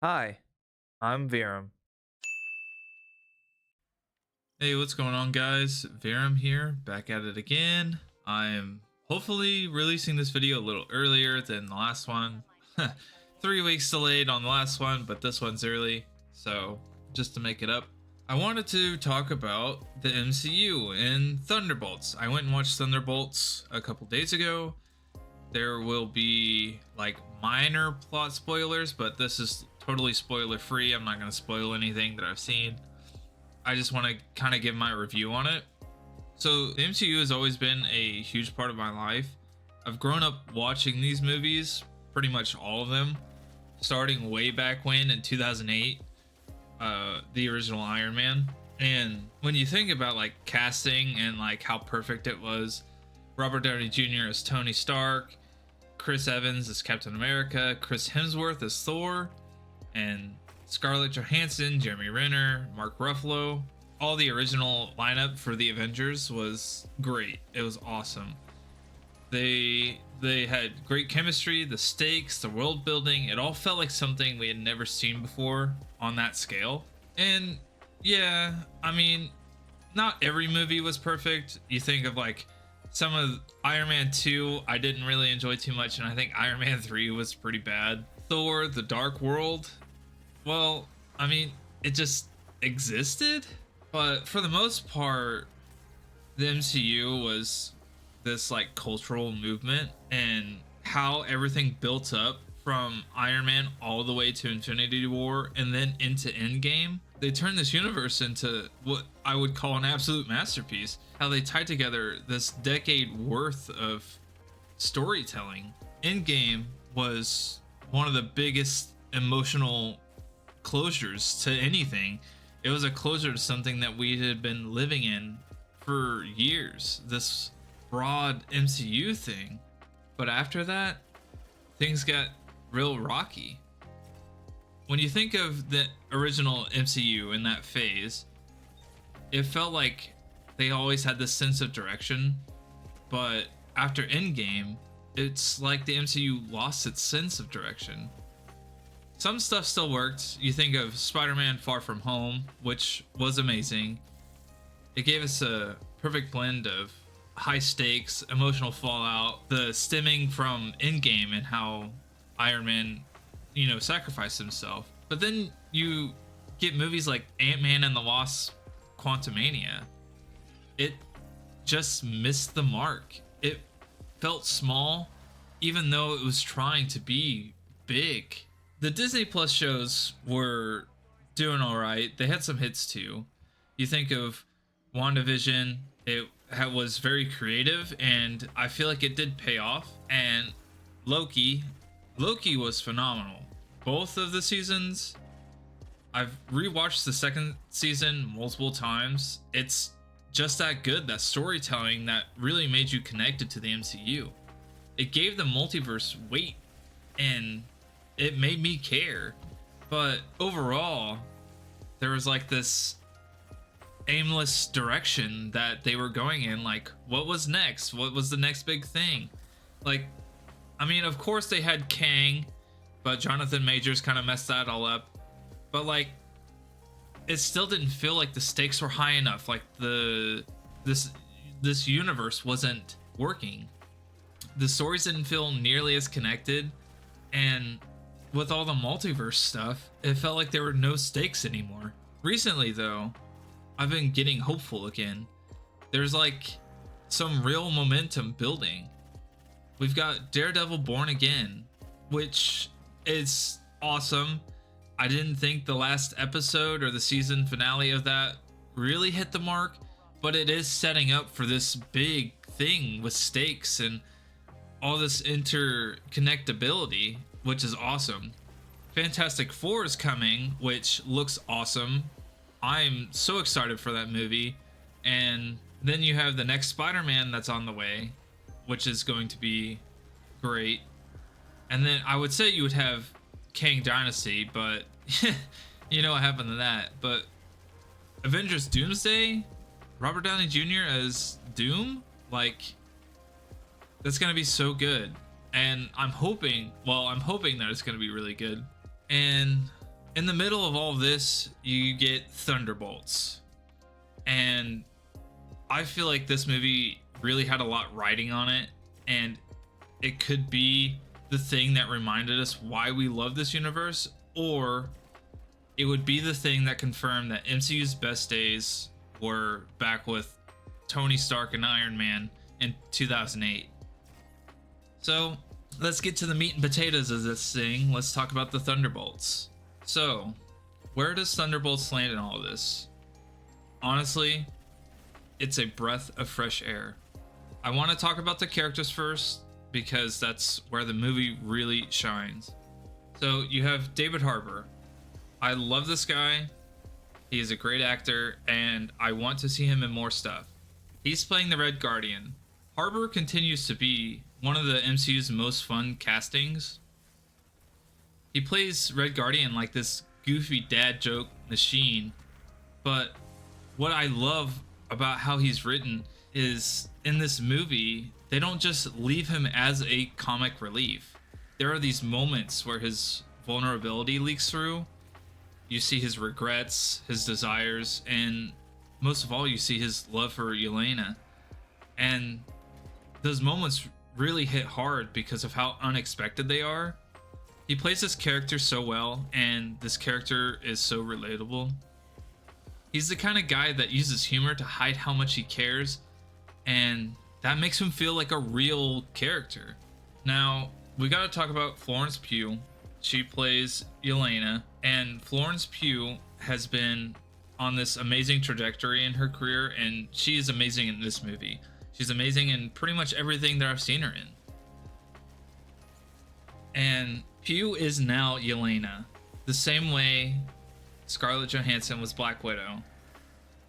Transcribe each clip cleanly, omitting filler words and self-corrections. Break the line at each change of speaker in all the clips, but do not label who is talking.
Hi, I'm Viram.
Hey, what's going on, guys? Viram here, back at it again. I'm hopefully releasing this video a little earlier than the last one. 3 weeks delayed on the last one, but this one's early, so just to make it up. I wanted to talk about the MCU and Thunderbolts. I went and watched Thunderbolts a couple days ago. There will be like minor plot spoilers, but this is totally spoiler free. I'm not going to spoil anything that I've seen. I just want to kind of give my review on it. So the MCU has always been a huge part of my life. I've grown up watching these movies, pretty much all of them, starting way back when in 2008, the original Iron Man. And when you think about like casting and like how perfect it was, Robert Downey Jr. as Tony Stark, Chris Evans as Captain America, Chris Hemsworth as Thor, and Scarlett Johansson, Jeremy Renner, Mark Ruffalo, all the original lineup for the Avengers was great. It was awesome. They had great chemistry, the stakes, the world building. It all felt like something we had never seen before on that scale. And yeah, I mean, not every movie was perfect. You think of like some of Iron Man 2 I didn't really enjoy too much, and I think Iron Man 3 was pretty bad. Thor: The Dark World, well, I mean, it just existed. But for the most part, the MCU was this like cultural movement, and how everything built up from Iron Man all the way to Infinity War and then into Endgame. They turned this universe into what I would call an absolute masterpiece. How they tied together this decade worth of storytelling. Endgame was one of the biggest emotional closures to anything. It was a closure to something that we had been living in for years, this broad MCU thing. But after that, things got real rocky. When you think of the original MCU in that phase, it felt like they always had this sense of direction, but after Endgame, it's like the MCU lost its sense of direction. Some stuff still worked. You think of Spider-Man Far From Home, which was amazing. It gave us a perfect blend of high stakes, emotional fallout, the stemming from Endgame and how Iron Man, sacrificed himself. But then you get movies like Ant-Man and the Wasp: Quantumania. It just missed the mark. It felt small, even though it was trying to be big. The Disney Plus shows were doing all right. They had some hits too. You think of WandaVision, was very creative, and I feel like it did pay off. And Loki, Loki was phenomenal. Both of the seasons, I've rewatched the second season multiple times. It's just that good, that storytelling that really made you connected to the MCU. It gave the multiverse weight, and it made me care. But overall, there was like this aimless direction that they were going in. Like, what was next? What was the next big thing? Like, I mean, of course they had Kang, but Jonathan Majors kind of messed that all up. But like, it still didn't feel like the stakes were high enough. Like this universe wasn't working. The stories didn't feel nearly as connected, and with all the multiverse stuff, it felt like there were no stakes anymore. Recently, though, I've been getting hopeful again. There's like some real momentum building. We've got Daredevil Born Again, which is awesome. I didn't think the last episode or the season finale of that really hit the mark, but it is setting up for this big thing with stakes and all this interconnectability, which is awesome. Fantastic Four is coming, which looks awesome. I'm so excited for that movie. And then you have the next Spider-Man that's on the way, which is going to be great. And then I would say you would have Kang Dynasty, but you know what happened to that. But Avengers Doomsday, Robert Downey Jr. as Doom, like, that's gonna be so good. And I'm hoping that it's gonna be really good. And In the middle of all this, you get Thunderbolts. And I feel like this movie really had a lot riding on it, and it could be the thing that reminded us why we love this universe, or it would be the thing that confirmed that MCU's best days were back with Tony Stark and Iron Man in 2008. So let's get to the meat and potatoes of this thing. Let's talk about the Thunderbolts. So, where does Thunderbolts land in all of this? Honestly, it's a breath of fresh air. I want to talk about the characters first because that's where the movie really shines. So you have David Harbour. I love this guy. He is a great actor and I want to see him in more stuff. He's playing the Red Guardian. Harbour continues to be one of the MCU's most fun castings. He plays Red Guardian like this goofy dad joke machine, but what I love about how he's written is in this movie, they don't just leave him as a comic relief. There are these moments where his vulnerability leaks through. You see his regrets, his desires, and most of all, you see his love for Yelena. And those moments really hit hard because of how unexpected they are. He plays this character so well, and this character is so relatable. He's the kind of guy that uses humor to hide how much he cares, and that makes him feel like a real character. Now, we gotta talk about Florence Pugh. She plays Yelena, and Florence Pugh has been on this amazing trajectory in her career, and she is amazing in this movie. She's amazing in pretty much everything that I've seen her in. And Pugh is now Yelena, the same way Scarlett Johansson was Black Widow.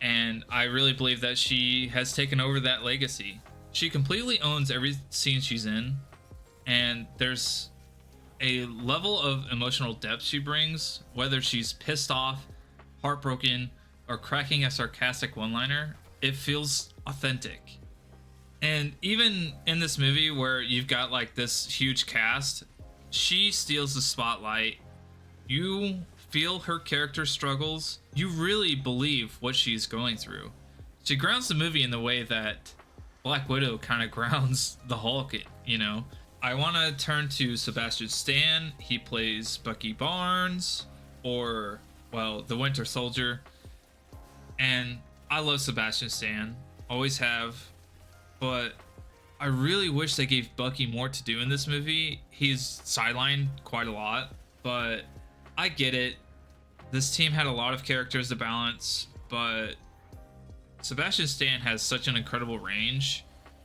And I really believe that she has taken over that legacy. She completely owns every scene she's in, and there's a level of emotional depth she brings, whether she's pissed off, heartbroken, or cracking a sarcastic one-liner. It feels authentic. And even in this movie where you've got like this huge cast, she steals the spotlight. You feel her character struggles. You really believe what she's going through. She grounds the movie in the way that Black Widow kind of grounds the Hulk, you know. I want to turn to Sebastian Stan. He plays Bucky Barnes, or, well, the Winter Soldier. And I love Sebastian Stan. Always have. But I really wish they gave Bucky more to do in this movie. He's sidelined quite a lot, but I get it. This team had a lot of characters to balance, but Sebastian Stan has such an incredible range.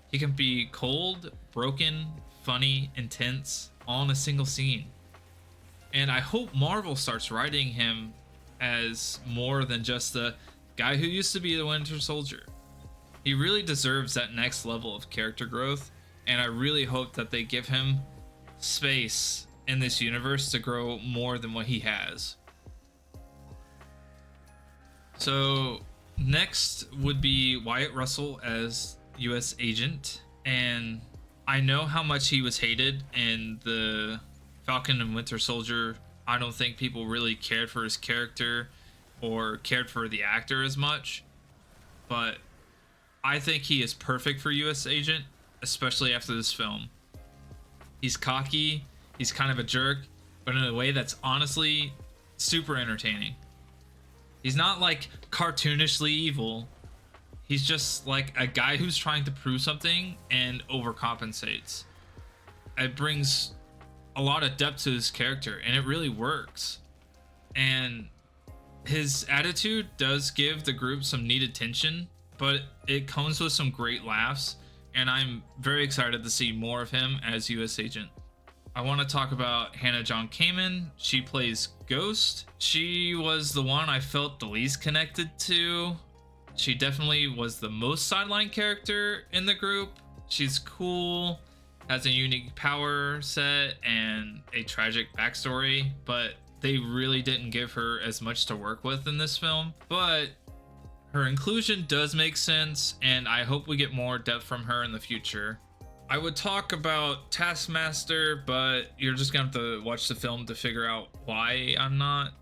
He can be cold, broken, funny, intense, all in a single scene. And I hope Marvel starts writing him as more than just the guy who used to be the Winter Soldier. He really deserves that next level of character growth, and I really hope that they give him space in this universe to grow more than what he has. So next would be Wyatt Russell as US Agent, and I know how much he was hated in the Falcon and Winter Soldier. I don't think people really cared for his character or cared for the actor as much, but I think he is perfect for US Agent, especially after this film. He's cocky, he's kind of a jerk, but in a way that's honestly super entertaining. He's not like cartoonishly evil. He's just like a guy who's trying to prove something and overcompensates. It brings a lot of depth to his character, and it really works. And his attitude does give the group some needed tension, but it comes with some great laughs, and I'm very excited to see more of him as US Agent. I want to talk about Hannah John Kamen. She plays Ghost. She was the one I felt the least connected to. She definitely was the most sidelined character in the group. She's cool, has a unique power set, and a tragic backstory, but they really didn't give her as much to work with in this film. But her inclusion does make sense, and I hope we get more depth from her in the future. I would talk about Taskmaster, but you're just gonna have to watch the film to figure out why I'm not.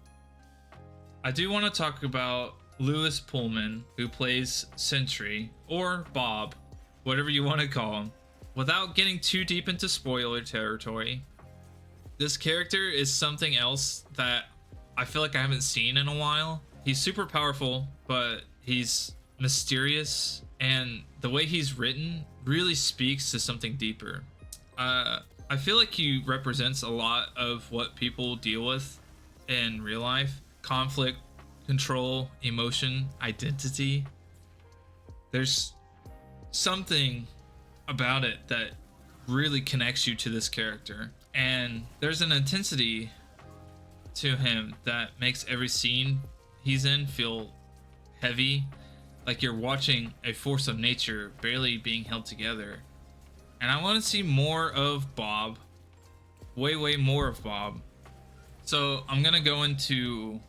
I do want to talk about Lewis Pullman, who plays Sentry, or Bob, whatever you want to call him. Without getting too deep into spoiler territory, this character is something else that I feel like I haven't seen in a while. He's super powerful, but he's mysterious, and the way he's written really speaks to something deeper. I feel like he represents a lot of what people deal with in real life: conflict, control, emotion, identity. There's something about it that really connects you to this character, and there's an intensity to him that makes every scene he's in feel heavy, like you're watching a force of nature barely being held together. And I want to see more of Bob, way more of Bob. So I'm gonna go into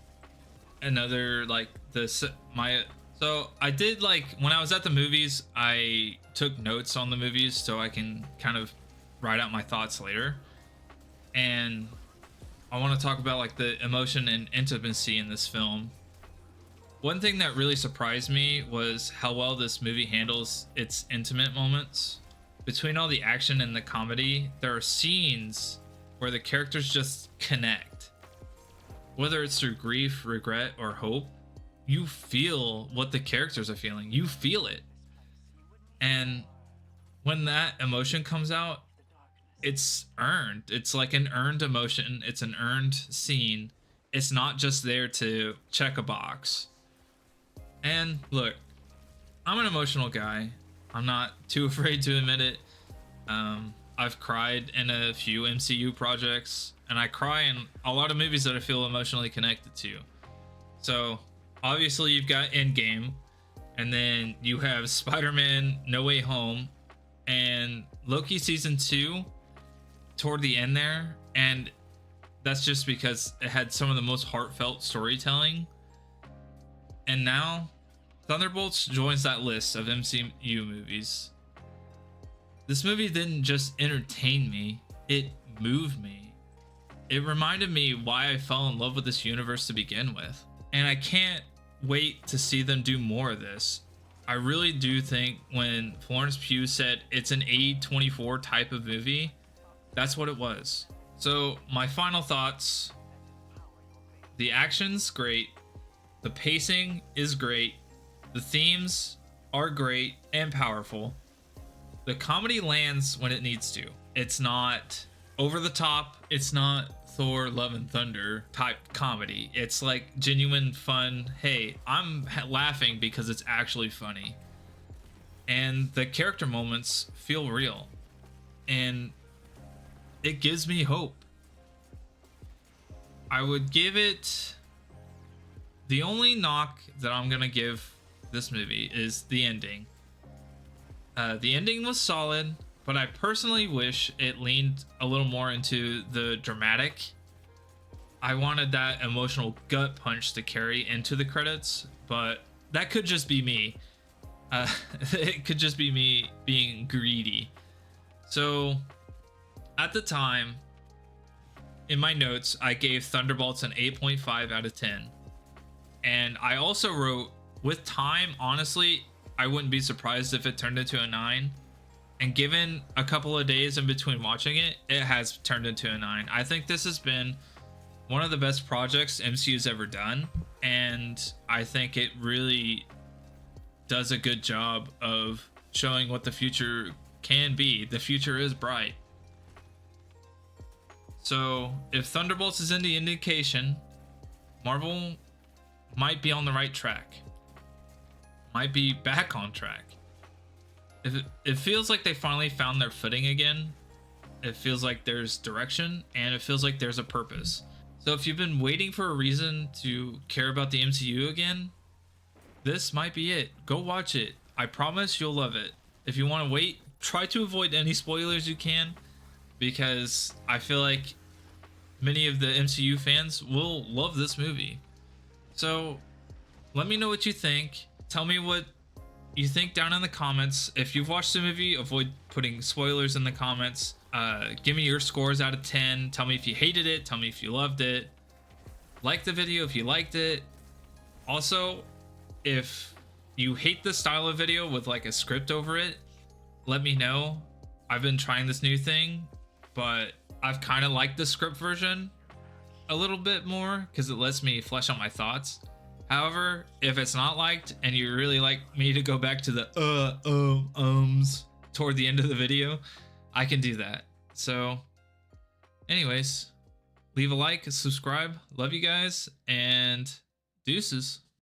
another, like, so I did, like, when I was at the movies, I took notes on the movies so I can kind of write out my thoughts later. And I want to talk about, like, the emotion and intimacy in this film. One thing that really surprised me was how well this movie handles its intimate moments. Between all the action and the comedy, there are scenes where the characters just connect. Whether it's through grief, regret, or hope, you feel what the characters are feeling. You feel it. And when that emotion comes out, it's earned. It's like an earned emotion. It's an earned scene. It's not just there to check a box. And look, I'm an emotional guy. I'm not too afraid to admit it. I've cried in a few MCU projects, and I cry in a lot of movies that I feel emotionally connected to. So obviously you've got Endgame, and then you have Spider-Man No Way Home, and Loki season 2 toward the end there, and that's just because it had some of the most heartfelt storytelling. And now Thunderbolts joins that list of MCU movies. This movie didn't just entertain me, it moved me. It reminded me why I fell in love with this universe to begin with. And I can't wait to see them do more of this. I really do think when Florence Pugh said it's an A24 type of movie, that's what it was. So my final thoughts: the action's great, the pacing is great, the themes are great and powerful. The comedy lands when it needs to. It's not over the top. It's not Thor Love and Thunder type comedy. It's like genuine fun. Hey, I'm laughing because it's actually funny. And the character moments feel real. And it gives me hope. I would give it... The only knock that I'm gonna give this movie is the ending. The ending was solid, but I personally wish it leaned a little more into the dramatic. I wanted that emotional gut punch to carry into the credits, but that could just be me. It could just be me being greedy. So at the time, in my notes, I gave Thunderbolts an 8.5 out of 10. And I also wrote, with time, honestly, I wouldn't be surprised if it turned into a 9. And given a couple of days in between watching it, it has turned into a 9. I think this has been one of the best projects MCU's ever done. And I think it really does a good job of showing what the future can be. The future is bright. So if Thunderbolts is any indication, Marvel might be on the right track. Might be back on track. It feels like they finally found their footing again. It feels like there's direction, and it feels like there's a purpose. So if you've been waiting for a reason to care about the MCU again, this might be it. Go watch it. I promise you'll love it. If you want to wait, try to avoid any spoilers you can, because I feel like many of the MCU fans will love this movie. So let me know what you think. Tell me what you think down in the comments. If you've watched the movie, avoid putting spoilers in the comments. Give me your scores out of 10. Tell me if you hated it. Tell me if you loved it. Like the video if you liked it. Also, if you hate the style of video with like a script over it, let me know. I've been trying this new thing, but I've kind of liked the script version a little bit more because it lets me flesh out my thoughts. However, if it's not liked and you really like me to go back to the ums toward the end of the video, I can do that. So anyways, leave a like, subscribe, love you guys, and deuces.